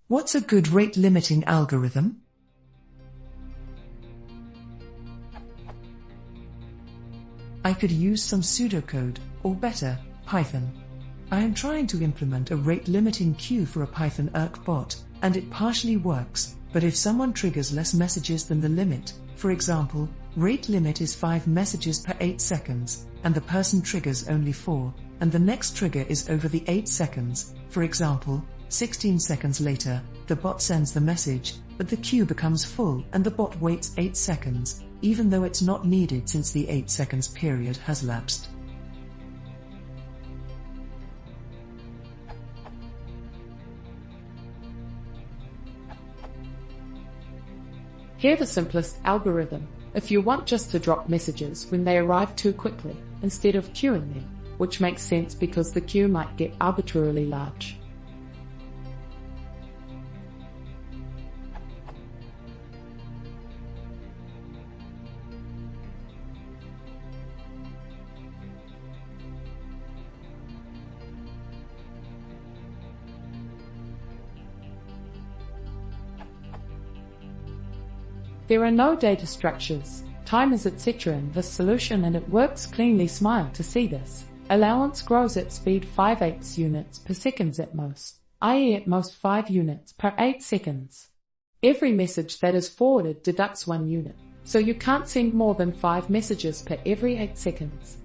What's a good rate limiting algorithm? I could use some pseudocode, or better, Python. I am trying to implement a rate limiting queue for a Python ERC bot, and it partially works, but if someone triggers less messages than the limit, for example, rate limit is 5 messages per 8 seconds, and the person triggers only 4, and the next trigger is over the 8 seconds, for example, 16 seconds later, the bot sends the message, but the queue becomes full and the bot waits 8 seconds, even though it's not needed since the 8 seconds period has lapsed. Here's the simplest algorithm. If you want just to drop messages when they arrive too quickly, instead of queuing them, which makes sense because the queue might get arbitrarily large. There are no data structures, timers etc. in this solution, and it works cleanly. Smile to see this. Allowance grows at speed 5/8 units per second at most, i.e. at most 5 units per 8 seconds. Every message that is forwarded deducts 1 unit, so you can't send more than 5 messages per every 8 seconds.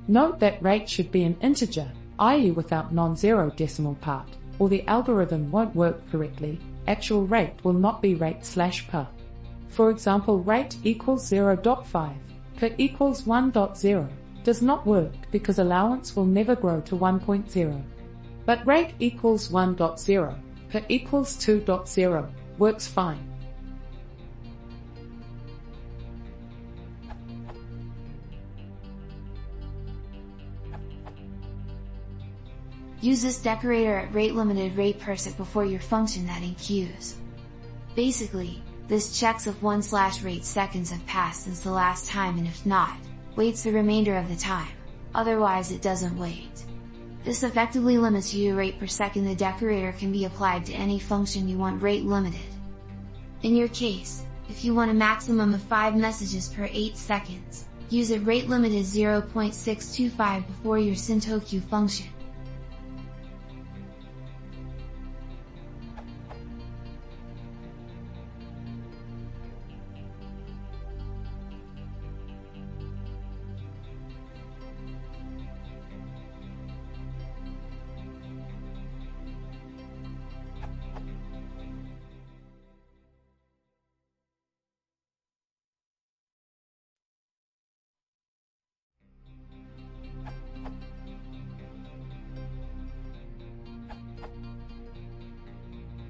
Note that rate should be an integer, i.e. without non-zero decimal part, or the algorithm won't work correctly. Actual rate will not be rate/per. For example, rate equals 0.5, per equals 1.0, does not work because allowance will never grow to 1.0. But rate equals 1.0, per equals 2.0, works fine. Use this decorator at rate limited rate persec before your function adding queues. Basically, this checks if 1/rate seconds have passed since the last time, and if not, waits the remainder of the time, otherwise it doesn't wait. This effectively limits your rate per second. The decorator can be applied to any function you want rate limited. In your case, if you want a maximum of 5 messages per 8 seconds, use a rate limited 0.625 before your messagequeue function.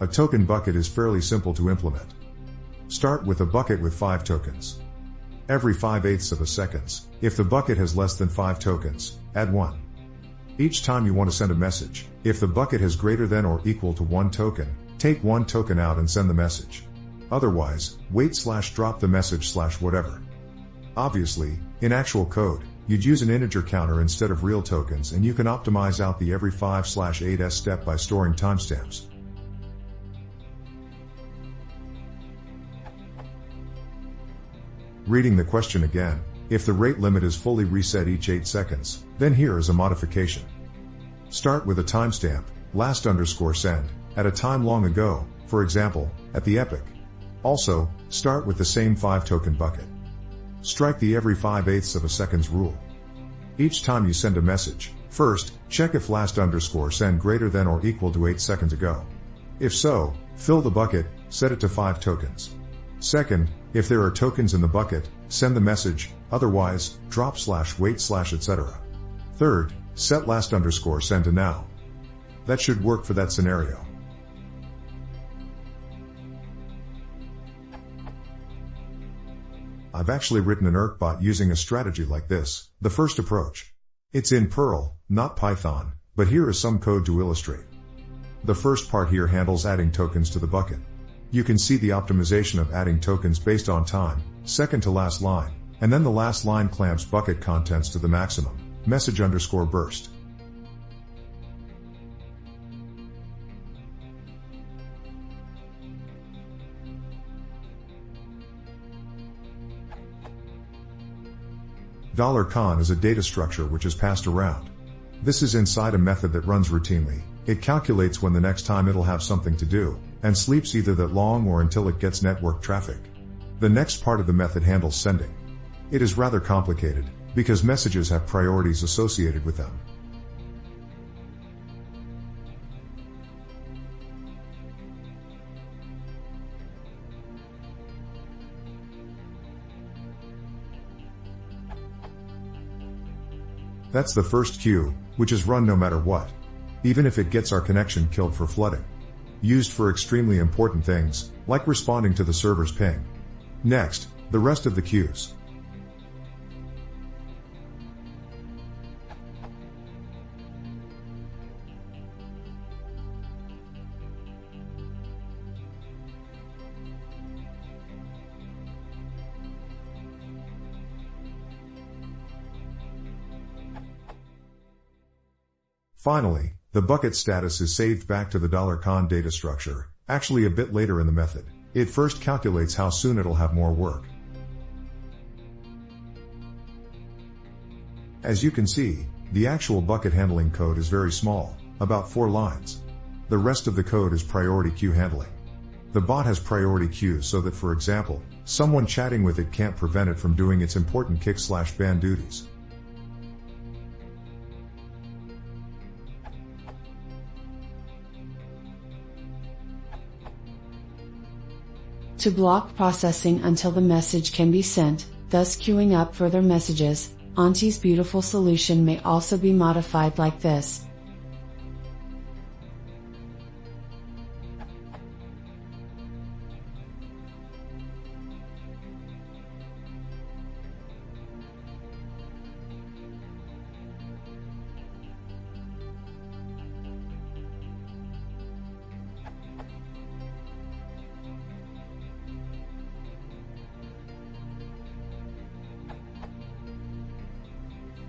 A token bucket is fairly simple to implement. Start with a bucket with 5 tokens. Every 5/8 of a seconds, if the bucket has less than 5 tokens, add 1. Each time you want to send a message, if the bucket has greater than or equal to 1 token, take 1 token out and send the message. Otherwise, wait/drop the message/whatever. Obviously, in actual code, you'd use an integer counter instead of real tokens, and you can optimize out the every 5/8s step by storing timestamps. Reading the question again, if the rate limit is fully reset each 8 seconds, then here is a modification. Start with a timestamp, last_send, at a time long ago, for example, at the epoch. Also, start with the same 5 token bucket. Strike the every 5/8 of a seconds rule. Each time you send a message, first, check if last_send greater than or equal to 8 seconds ago. If so, fill the bucket, set it to 5 tokens. Second, if there are tokens in the bucket, send the message, otherwise, drop/wait/ etc. Third, set last_send to now. That should work for that scenario. I've actually written an ERC bot using a strategy like this, the first approach. It's in Perl, not Python, but here is some code to illustrate. The first part here handles adding tokens to the bucket. You can see the optimization of adding tokens based on time, second to last line, and then the last line clamps bucket contents to the maximum, message_burst. $con is a data structure which is passed around. This is inside a method that runs routinely. It calculates when the next time it'll have something to do, and sleeps either that long or until it gets network traffic. The next part of the method handles sending. It is rather complicated, because messages have priorities associated with them. That's the first queue, which is run no matter what. Even if it gets our connection killed for flooding. Used for extremely important things, like responding to the server's ping. Next, the rest of the queues. Finally, the bucket status is saved back to the $con data structure, actually a bit later in the method. It first calculates how soon it'll have more work. As you can see, the actual bucket handling code is very small, about 4 lines. The rest of the code is priority queue handling. The bot has priority queues so that, for example, someone chatting with it can't prevent it from doing its important kick/ban duties. To block processing until the message can be sent, thus queuing up further messages, Auntie's beautiful solution may also be modified like this.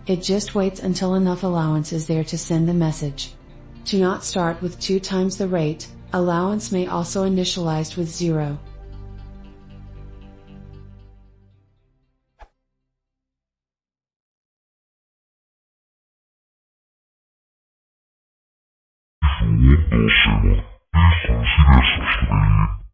It just waits until enough allowance is there to send the message. To not start with 2 times the rate, allowance may also initialized with 0. Isso é uma péssima ideia.